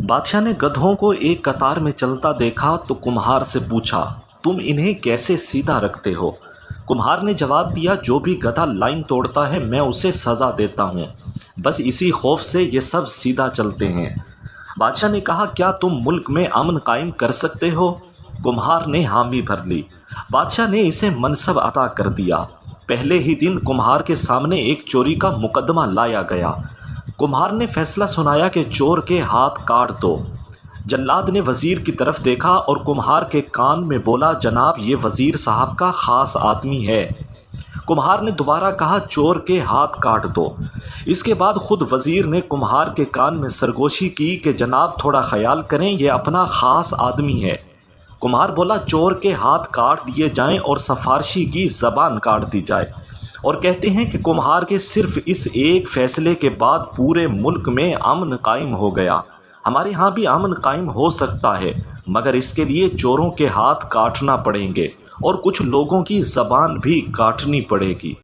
بادشاہ نے گدھوں کو ایک قطار میں چلتا دیکھا تو کمہار سے پوچھا، تم انہیں کیسے سیدھا رکھتے ہو؟ کمہار نے جواب دیا، جو بھی گدھا لائن توڑتا ہے میں اسے سزا دیتا ہوں، بس اسی خوف سے یہ سب سیدھا چلتے ہیں۔ بادشاہ نے کہا، کیا تم ملک میں امن قائم کر سکتے ہو؟ کمہار نے حامی بھر لی۔ بادشاہ نے اسے منصب عطا کر دیا۔ پہلے ہی دن کمہار کے سامنے ایک چوری کا مقدمہ لایا گیا۔ کمہار نے فیصلہ سنایا کہ چور کے ہاتھ کاٹ دو۔ جلاد نے وزیر کی طرف دیکھا اور کمہار کے کان میں بولا، جناب یہ وزیر صاحب کا خاص آدمی ہے۔ کمہار نے دوبارہ کہا، چور کے ہاتھ کاٹ دو۔ اس کے بعد خود وزیر نے کمہار کے کان میں سرگوشی کی کہ جناب تھوڑا خیال کریں، یہ اپنا خاص آدمی ہے۔ کمہار بولا، چور کے ہاتھ کاٹ دیے جائیں اور سفارشی کی زبان کاٹ دی جائے۔ اور کہتے ہیں کہ کمہار کے صرف اس ایک فیصلے کے بعد پورے ملک میں امن قائم ہو گیا۔ ہمارے ہاں بھی امن قائم ہو سکتا ہے، مگر اس کے لیے چوروں کے ہاتھ کاٹنا پڑیں گے اور کچھ لوگوں کی زبان بھی کاٹنی پڑے گی۔